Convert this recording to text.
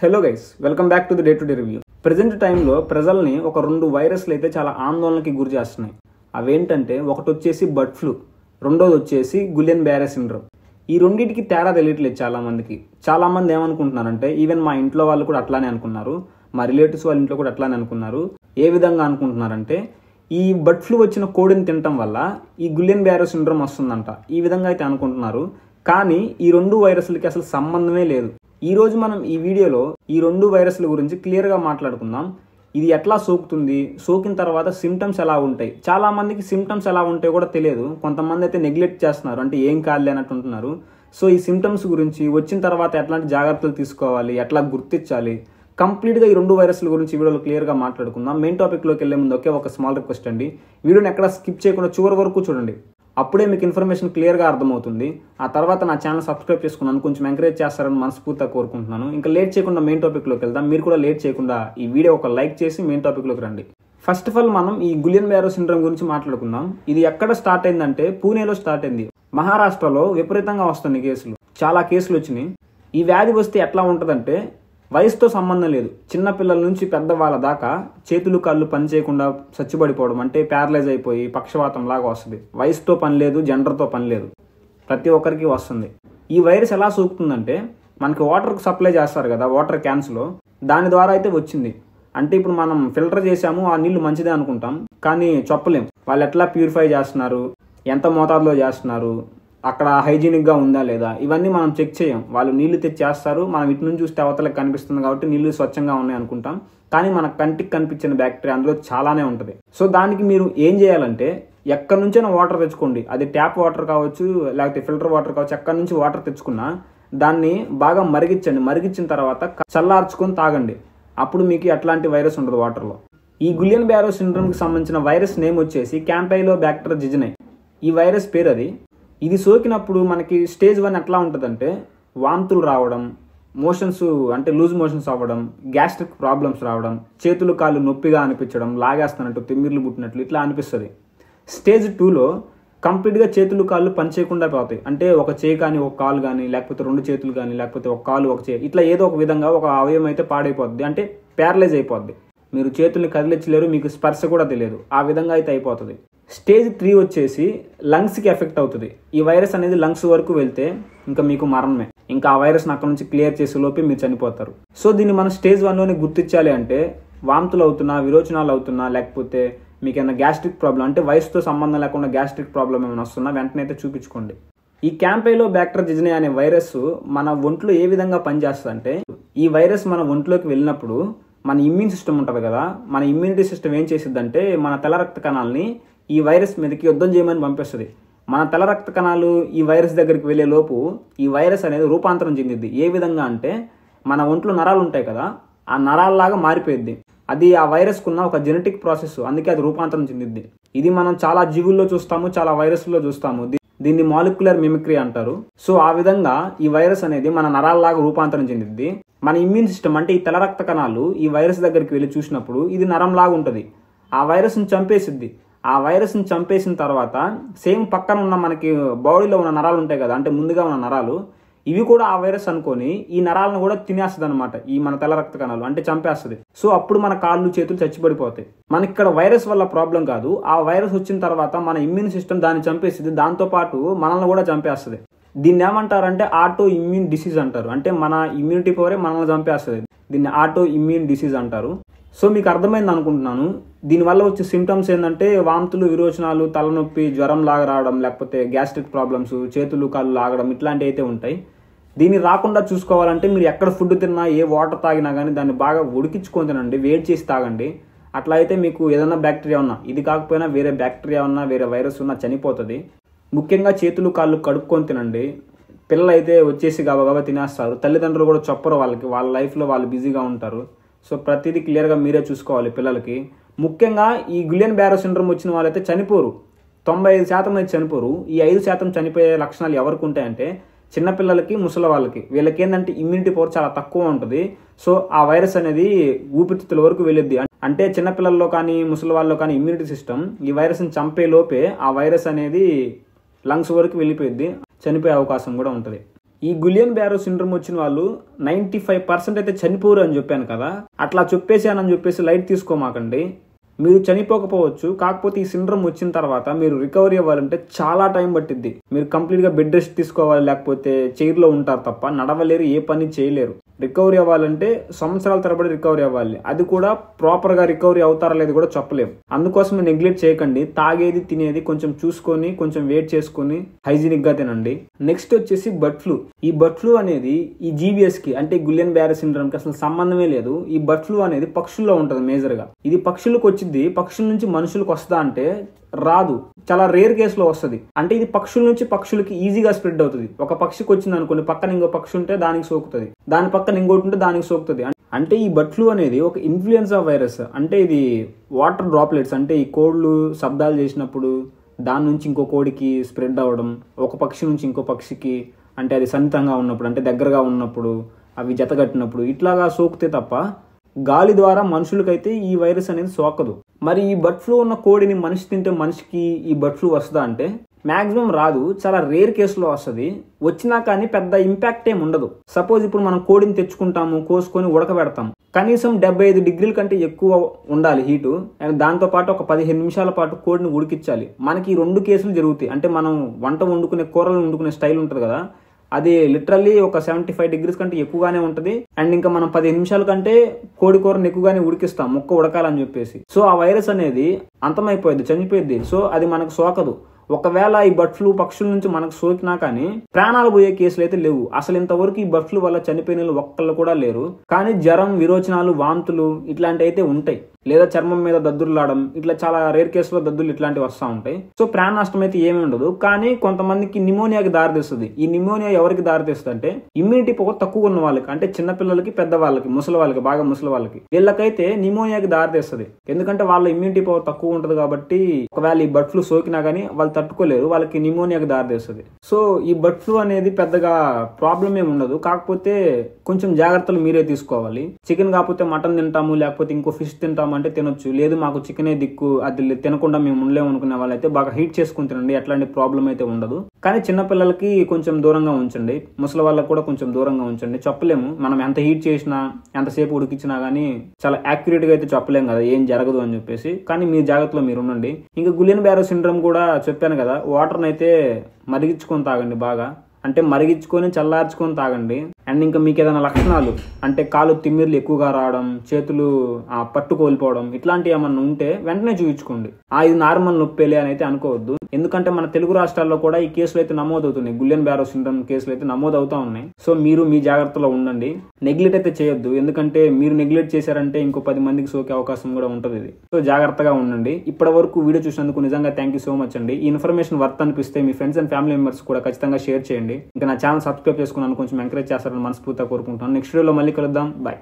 Hello guys, welcome back to the day to day review. Present టైంలో ప్రజల్ని ఒక 2 వైరస్లు అయితే చాలా ఆందోళనకి గురి చేస్తున్నాయి. అవేంటంటే ఒకటి వచ్చేసి బర్డ్ ఫ్లూ, రెండోది వచ్చేసి గులియన్ బ్యారే సిండ్రోమ్. ఈ రెండింటికి తేడా తెలియట్లేదు చాలా మందికి. చాలా మంది ఏమనుకుంటున్నారంటే ఈవెన్ మా ఇంట్లో వాళ్ళు కూడా అట్లానే అనుకున్నారు, మా రిలేటివ్స్ వాళ్ళ ఇంట్లో కూడా అట్లానే అనుకున్నారు. ఏ విధంగా అనుకుంటున్నారంటే ఈ బర్డ్ ఫ్లూ వచ్చిన కోడిని తినటం వల్ల ఈ గులియన్ బ్యారే సిండ్రోమ్ వస్తుందంట, ఈ విధంగా అయితే అనుకుంటున్నారు. కానీ ఈ 2 వైరస్లకి అసలు సంబంధమే లేదు. ఈ రోజు మనం ఈ వీడియోలో ఈ 2 వైరస్ల గురించి క్లియర్గా మాట్లాడుకుందాం. ఇది ఎట్లా సోకుతుంది, సోకిన తర్వాత సిమ్టమ్స్ ఎలా ఉంటాయి. చాలా మందికి సిమ్టమ్స్ ఎలా ఉంటాయో కూడా తెలియదు. కొంతమంది అయితే నెగ్లెక్ట్ చేస్తున్నారు, అంటే ఏం కాదులే అన్నట్టు ఉంటున్నారు. సో ఈ సిమ్టమ్స్ గురించి, వచ్చిన తర్వాత ఎట్లాంటి జాగ్రత్తలు తీసుకోవాలి, ఎట్లా గుర్తించాలి, కంప్లీట్గా ఈ 2 వైరస్ల గురించి వీడియోలో క్లియర్గా మాట్లాడుకుందాం. మెయిన్ టాపిక్లోకి వెళ్లే ముందు ఒక స్మాల్ రిక్వెస్ట్ అండి, వీడియోని ఎక్కడ స్కిప్ చేయకుండా చివరి వరకు చూడండి. అప్పుడే మీకు ఇన్ఫర్మేషన్ క్లియర్గా అర్థమవుతుంది. ఆ తర్వాత నా ఛానల్ సబ్స్క్రైబ్ చేసుకున్నాను, కొంచెం ఎంకరేజ్ చేస్తారని మనస్ఫూర్తిగా కోరుకుంటున్నాను. ఇంకా లేట్ చేయకుండా మెయిన్ టాపిక్లోకి వెళ్దాం. మీరు కూడా లేట్ చేయకుండా ఈ వీడియో ఒక లైక్ చేసి మెయిన్ టాపిక్లోకి రండి. ఫస్ట్ ఆఫ్ ఆల్ మనం ఈ గులియన్ బ్యారే సిండ్రోమ్ గురించి మాట్లాడుకుందాం. ఇది ఎక్కడ స్టార్ట్ అయిందంటే పూణేలో స్టార్ట్ అయింది. మహారాష్ట్రలో విపరీతంగా వస్తుంది కేసులు, చాలా కేసులు వచ్చినాయి. ఈ వ్యాధి వస్తే ఎట్లా ఉంటుందంటే వయసుతో సంబంధం లేదు, చిన్న పిల్లల నుంచి పెద్దవాళ్ళ దాకా చేతులు కాళ్ళు పని చేయకుండా చచ్చిపడిపోవడం, అంటే ప్యారలైజ్ అయిపోయి పక్షవాతం లాగా వస్తుంది. వయసుతో పని లేదు, జెండర్తో పని లేదు, ప్రతి ఒక్కరికి వస్తుంది. ఈ వైరస్ ఎలా సోకుతుందంటే మనకి వాటర్కి సప్లై చేస్తారు కదా, వాటర్ క్యాన్స్లో, దాని ద్వారా అయితే వచ్చింది. అంటే ఇప్పుడు మనం ఫిల్టర్ చేసాము, ఆ నీళ్లు మంచిదే అనుకుంటాం, కానీ చెప్పలేం వాళ్ళు ఎట్లా ప్యూరిఫై చేస్తున్నారు, ఎంత మోతాదులో చేస్తున్నారు, అక్కడ హైజీనిక్గా ఉందా లేదా, ఇవన్నీ మనం చెక్ చేయం. వాళ్ళు నీళ్లు తెచ్చేస్తారు, మనం ఇటు నుంచి చూస్తే అవతలకు కనిపిస్తుంది కాబట్టి నీళ్లు స్వచ్ఛంగా ఉన్నాయి అనుకుంటాం, కానీ మన కంటికి కనిపించిన బ్యాక్టీరియా అందులో చాలానే ఉంటుంది. సో దానికి మీరు ఏం చేయాలంటే ఎక్కడి నుంచైనా వాటర్ తెచ్చుకోండి, అది ట్యాప్ వాటర్ కావచ్చు లేకపోతే ఫిల్టర్ వాటర్ కావచ్చు, ఎక్కడి నుంచి వాటర్ తెచ్చుకున్నా దాన్ని బాగా మరిగించండి. మరిగించిన తర్వాత చల్లార్చుకొని తాగండి, అప్పుడు మీకు ఎట్లాంటి వైరస్ ఉండదు వాటర్లో. ఈ గులియన్ బ్యారే సిండ్రోమ్కి సంబంధించిన వైరస్ నేమ్ వచ్చేసి క్యాంపైలోబాక్టర్ జిజినై, ఈ వైరస్ పేరు అది. ఇది సోకినప్పుడు మనకి స్టేజ్ 1 ఎట్లా ఉంటుందంటే వాంతులు రావడం, మోషన్స్ అంటే లూజ్ మోషన్స్ అవ్వడం, గ్యాస్ట్రిక్ ప్రాబ్లమ్స్ రావడం, చేతులు కాళ్ళు నొప్పిగా అనిపించడం, లాగేస్తున్నట్టు తిమ్మిర్లు పుట్టినట్లు ఇట్లా అనిపిస్తుంది. స్టేజ్ 2లో కంప్లీట్గా చేతులు కాళ్ళు పని చేయకుండా పోతాయి, అంటే ఒక చేయి కానీ ఒక కాలు కానీ లేకపోతే 2 చేతులు కానీ లేకపోతే ఒక కాలు ఒక చేయి, ఇట్లా ఏదో ఒక విధంగా ఒక అవయవం అయితే పాడైపోద్ది, అంటే ప్యారలైజ్ అయిపోద్ది. మీరు చేతుల్ని కదిలించలేరు, మీకు స్పర్శ కూడా తెలియదు, ఆ విధంగా అయితే అయిపోతుంది. స్టేజ్ 3 వచ్చేసి లంగ్స్కి ఎఫెక్ట్ అవుతుంది. ఈ వైరస్ అనేది లంగ్స్ వరకు వెళ్తే ఇంకా మీకు మరణమే, ఇంకా ఆ వైరస్ని అక్కడ నుంచి క్లియర్ చేసే లోపే మీరు చనిపోతారు. సో దీన్ని మనం స్టేజ్ 1లోనే గుర్తించాలి. అంటే వాంతులు అవుతున్నా, విరోచనాలు అవుతున్నా, లేకపోతే మీకు ఏమైనా గ్యాస్ట్రిక్ ప్రాబ్లం, అంటే వయసుతో సంబంధం లేకుండా గ్యాస్ట్రిక్ ప్రాబ్లం ఏమైనా వస్తున్నా వెంటనే అయితే చూపించుకోండి. ఈ క్యాంపైలోబాక్టర్ జిజినై అనే వైరస్ మన ఒంట్లో ఏ విధంగా పనిచేస్తుంది అంటే, ఈ వైరస్ మన ఒంట్లోకి వెళ్ళినప్పుడు మన ఇమ్యూన్ సిస్టమ్ ఉంటుంది కదా, మన ఇమ్యూనిటీ సిస్టమ్ ఏం చేసిద్దంటే మన తెల్ల రక్త కణాలని ఈ వైరస్ మీదకి యుద్ధం చేయమని పంపిస్తుంది. మన తెల్ల రక్త కణాలు ఈ వైరస్ దగ్గరికి వెళ్లే లోపు ఈ వైరస్ అనేది రూపాంతరం చెందిద్ది. ఏ విధంగా అంటే మన ఒంట్లో నరాలు ఉంటాయి కదా, ఆ నరాల్లాగా మారిపోయింది. అది ఆ వైరస్కు ఉన్న ఒక జెనెటిక్ ప్రాసెస్, అందుకే అది రూపాంతరం చెందిద్ది. ఇది మనం చాలా జీవుల్లో చూస్తాము, చాలా వైరస్లో చూస్తాము. దీన్ని మాలిక్యులర్ మిమిక్రీ అంటారు. సో ఆ విధంగా ఈ వైరస్ అనేది మన నరాల్లాగా రూపాంతరం చెందిద్ది. మన ఇమ్యూన్ సిస్టమ్ అంటే ఈ తెల్ల రక్త కణాలు ఈ వైరస్ దగ్గరికి వెళ్ళి చూసినప్పుడు ఇది నరంలాగా ఉంటుంది, ఆ వైరస్ని చంపేసిద్ది. ఆ వైరస్ని చంపేసిన తర్వాత సేమ్ పక్కన ఉన్న మనకి బాడీలో ఉన్న నరాలు ఉంటాయి కదా, అంటే ముందుగా ఉన్న నరాలు, ఇవి కూడా ఆ వైరస్ అనుకొని ఈ నరాలను కూడా తినేస్తుంది అనమాట, ఈ మన తెల్ల రక్త కణాలు, అంటే చంపేస్తుంది. సో అప్పుడు మన కాళ్ళు చేతులు చచ్చిపడిపోతాయి. మనకి ఇక్కడ వైరస్ వల్ల ప్రాబ్లం కాదు, ఆ వైరస్ వచ్చిన తర్వాత మన ఇమ్యూన్ సిస్టమ్ దాన్ని చంపేస్తుంది, దాంతోపాటు మనల్ని కూడా చంపేస్తుంది. దీన్ని ఏమంటారంటే ఆటో ఇమ్యూన్ డిసీజ్ అంటారు, అంటే మన ఇమ్యూనిటీ పవరే మనల్ని చంపేస్తుంది. దీన్ని ఆటో ఇమ్యూన్ డిసీజ్ అంటారు. సో మీకు అర్థమైంది అనుకుంటున్నాను. దీనివల్ల వచ్చే సిమ్టమ్స్ ఏంటంటే వాంతులు, విరోచనాలు, తలనొప్పి, జ్వరం లాగా రావడం, లేకపోతే గ్యాస్ట్రిక్ ప్రాబ్లమ్స్, చేతులు కాళ్ళు లాగడం, ఇట్లాంటివి అయితే ఉంటాయి. దీన్ని రాకుండా చూసుకోవాలంటే మీరు ఎక్కడ ఫుడ్ తిన్నా, ఏ వాటర్ తాగినా కానీ దాన్ని బాగా ఉడికించుకొని తినండి, వేడి చేసి తాగండి. అట్లా అయితే మీకు ఏదైనా బ్యాక్టీరియా ఉన్నా, ఇది కాకపోయినా వేరే బ్యాక్టీరియా ఉన్నా, వేరే వైరస్ ఉన్నా చనిపోతుంది. ముఖ్యంగా చేతులు కాళ్ళు కడుక్కొని తినండి. పిల్లలు అయితే వచ్చేసి గబగబా తినేస్తారు, తల్లిదండ్రులు కూడా చెప్పరు, వాళ్ళ లైఫ్లో వాళ్ళు బిజీగా ఉంటారు. సో ప్రతిదీ క్లియర్గా మీరే చూసుకోవాలి పిల్లలకి. ముఖ్యంగా ఈ గులియన్ బ్యారే సిండ్రోమ్ వచ్చిన వాళ్ళైతే చనిపోరు, 95% అయితే చనిపోరు. ఈ 5% చనిపోయే లక్షణాలు ఎవరికి ఉంటాయంటే చిన్నపిల్లలకి, ముసలి వాళ్ళకి. వీళ్ళకి ఏంటంటే ఇమ్యూనిటీ పవర్ చాలా తక్కువ ఉంటుంది. సో ఆ వైరస్ అనేది ఊపిరితిత్తుల వరకు వెళ్ళిద్ది. అంటే చిన్నపిల్లల్లో కానీ ముసలి వాళ్ళలో కానీ ఇమ్యూనిటీ సిస్టమ్ ఈ వైరస్ని చంపే లోపే ఆ వైరస్ అనేది లంగ్స్ వరకు వెళ్ళిపోయిద్ది, చనిపోయే అవకాశం కూడా ఉంటుంది. ఈ గులియన్ బ్యారో సిండ్రోమ్ వచ్చిన వాళ్ళు 95% అయితే చనిపోరు అని చెప్పాను కదా, అట్లా చెప్పేసానని చెప్పేసి లైట్ తీసుకోమాకండి. మీరు చనిపోకపోవచ్చు, కాకపోతే ఈ సిండ్రోమ్ వచ్చిన తర్వాత మీరు రికవరీ అవ్వాలంటే చాలా టైం పట్టిద్ది. మీరు కంప్లీట్గా బెడ్ రెస్ట్ తీసుకోవాలి, లేకపోతే చైర్లో ఉంటారు తప్ప నడవలేరు, ఏ పని చేయలేరు. రికవరీ అవ్వాలంటే సంవత్సరాల తరబడి రికవరీ అవ్వాలి. అది కూడా ప్రాపర్గా రికవరీ అవుతారా లేదు కూడా చెప్పలేము. అందుకోసమే నెగ్లెక్ట్ చేయకండి. తాగేది తినేది కొంచెం చూసుకొని, కొంచెం వెయిట్ చేసుకొని హైజీనిక్ గా తినండి. నెక్స్ట్ వచ్చేసి బర్డ్ ఫ్లూ. ఈ బర్డ్ ఫ్లూ అనేది ఈ జీబీఎస్ కి అంటే గులియన్ బ్యారో సిండ్రోమ్ కి అసలు సంబంధమే లేదు. ఈ బర్డ్ ఫ్లూ అనేది పక్షుల్లో ఉంటది మేజర్ గా. ఇది పక్షులకు వచ్చింది, పక్షుల నుంచి మనుషులకు వస్తుందా అంటే రాదు. చాలా రేర్ కేసులో వస్తుంది. అంటే ఇది పక్షుల నుంచి పక్షులకి ఈజీగా స్ప్రెడ్ అవుతుంది. ఒక పక్షికి వచ్చింది అనుకోండి, పక్కన ఇంకో పక్షి ఉంటే దానికి సోకుతుంది, దాని పక్కన ఇంకోటి ఉంటే దానికి సోకుతుంది. అంటే ఈ బర్డ్ ఫ్లూ అనేది ఒక ఇన్ఫ్లుయెన్జా వైరస్. అంటే ఇది వాటర్ డ్రాప్లెట్స్, అంటే ఈ కోళ్ళు శబ్దాలు చేసినప్పుడు దాని నుంచి ఇంకో కోడికి స్ప్రెడ్ అవ్వడం, ఒక పక్షి నుంచి ఇంకో పక్షికి, అంటే అది సన్నిహితంగా ఉన్నప్పుడు, అంటే దగ్గరగా ఉన్నప్పుడు, అవి జతగట్టినప్పుడు ఇట్లాగా సోకితే తప్ప గాలి ద్వారా మనుషులకైతే ఈ వైరస్ అనేది సోకదు. మరి ఈ బర్డ్ ఫ్లూ ఉన్న కోడిని మనిషి తింటే మనిషికి ఈ బర్డ్ ఫ్లూ వస్తుందా అంటే మాక్సిమం రాదు. చాలా రేర్ కేసులో వస్తుంది. వచ్చినా కానీ పెద్ద ఇంపాక్ట్ ఏమి ఉండదు. సపోజ్ ఇప్పుడు మనం కోడిని తెచ్చుకుంటాము, కోసుకొని ఉడకబెడతాం. కనీసం 75 డిగ్రీల కంటే ఎక్కువ ఉండాలి హీటు. అండ్ దాంతో పాటు ఒక 15 నిమిషాల పాటు కోడిని ఉడికించాలి. మనకి 2 కేసులు జరుగుతాయి. అంటే మనం వంట వండుకునే కూరలు వండుకునే స్టైల్ ఉంటుంది కదా, అది లిటరల్లీ ఒక 75 డిగ్రీస్ కంటే ఎక్కువగానే ఉంటుంది. అండ్ ఇంకా మనం 15 నిమిషాల కంటే కోడి కూరని ఎక్కువగానే ఉడికిస్తాం ముక్క ఉడకాలని చెప్పేసి. సో ఆ వైరస్ అనేది అంతమైపోయింది, చనిపోయింది. సో అది మనకు సోకదు. ఒకవేళ ఈ బర్డ్ ఫ్లూ పక్షుల నుంచి మనకు సోకినా కానీ ప్రాణాలు పోయే కేసులు అయితే లేవు. అసలు ఇంతవరకు ఈ బర్డ్ ఫ్లూ వల్ల చనిపోయిన ఒక్కళ్ళు కూడా లేరు. కానీ జ్వరం, విరోచనాలు, వాంతులు ఇట్లాంటివి అయితే ఉంటాయి. లేదా చర్మం మీద దద్దుర్లాడడం, ఇట్లా చాలా రేర్ కేసులో దద్దులు ఇట్లాంటివి వస్తూ ఉంటాయి. సో ప్రాణ నష్టం అయితే ఏమీ ఉండదు. కానీ కొంతమందికి నిమోనియాకి దారితీస్తుంది. ఈ నిమోనియా ఎవరికి దారితీస్తుంది అంటే ఇమ్యూనిటీ పవర్ తక్కువ ఉన్న వాళ్ళకి, అంటే చిన్నపిల్లలకి, పెద్దవాళ్ళకి, ముసలి వాళ్ళకి, బాగా ముసలి వాళ్ళకి, వీళ్ళకైతే నిమోనియాకి దారితీస్తుంది. ఎందుకంటే వాళ్ళ ఇమ్యూనిటీ పవర్ తక్కువ ఉంటుంది కాబట్టి ఒకవేళ ఈ బర్డ్ ఫ్లూ సోకినా కానీ వాళ్ళు తట్టుకోలేరు, వాళ్ళకి నిమోనియాకి దారితీస్తుంది. సో ఈ బర్డ్ ఫ్లూ అనేది పెద్దగా ప్రాబ్లం ఏమి ఉండదు. కాకపోతే కొంచెం జాగ్రత్తలు మీరే తీసుకోవాలి. చికెన్ కాకపోతే మటన్ తింటాము, లేకపోతే ఇంకో ఫిష్ తింటాము అంటే తినొచ్చు. లేదు మాకు చికెనే దిక్కు, అది తినకుండా మేము ఉండలేము అనుకునే వాళ్ళైతే బాగా హీట్ చేసుకుని తినండి. ఎట్లాంటి ప్రాబ్లం అయితే ఉండదు. కానీ చిన్నపిల్లలకి కొంచెం దూరంగా ఉంచండి, ముసలి వాళ్ళకి కూడా కొంచెం దూరంగా ఉంచండి. చెప్పలేము, మనం ఎంత హీట్ చేసినా ఎంతసేపు ఉడికించినా కానీ చాలా యాక్యురేట్ గా అయితే చెప్పలేము కదా ఏం జరగదు అని చెప్పేసి. కానీ మీ జాగ్రత్తలో మీరు ఉండండి. ఇంకా గులియన్ బ్యారో సిండ్రోమ్ కూడా చెప్పాను కదా, వాటర్ని అయితే మరిగించుకొని తాగండి బాగా. అంటే మరిగించుకొని చల్లార్చుకొని తాగండి. అండ్ ఇంకా మీకు ఏదైనా లక్షణాలు అంటే కాలు తిమ్మిర్లు ఎక్కువగా రావడం, చేతులు పట్టు కోల్పోవడం ఇట్లాంటివి ఏమన్నా ఉంటే వెంటనే చూపించుకోండి. ఇది నార్మల్ నొప్పేలే అని అయితే అనుకోవద్దు. ఎందుకంటే మన తెలుగు రాష్ట్రాల్లో కూడా ఈ కేసులు అయితే నమోదవుతున్నాయి. గులియన్ బ్యారో సిండ్రోమ్ కేసులు అయితే నమోదవుతా ఉన్నాయి. సో మీరు మీ జాగ్రత్తలో ఉండండి. నెగ్లెక్ట్ అయితే చేయొద్దు. ఎందుకంటే మీరు నెగ్లెక్ట్ చేశారంటే ఇంకో 10 మందికి సోకే అవకాశం కూడా ఉంటుంది ఇది. సో జాగ్రత్తగా ఉండండి. ఇప్పటి వరకు వీడియో చూసినందుకు నిజంగా థ్యాంక్ యూ సో మచ్ అండి. ఈ ఇన్ఫర్మేషన్ వర్త్ అనిపిస్తే మీ ఫ్రెండ్స్ అండ్ ఫ్యామిలీ మెంబర్స్ కూడా ఖచ్చితంగా షేర్ చేయండి. ఇంకా నా ఛానల్ సబ్స్క్రైబ్ చేసుకున్నాను కొంచెం ఎంకరేజ్ చేస్తారని మనస్ఫూర్తిగా కోరుకుంటాను. నెక్స్ట్ వీడియోలో మళ్ళీ కలుద్దాం. బాయ్.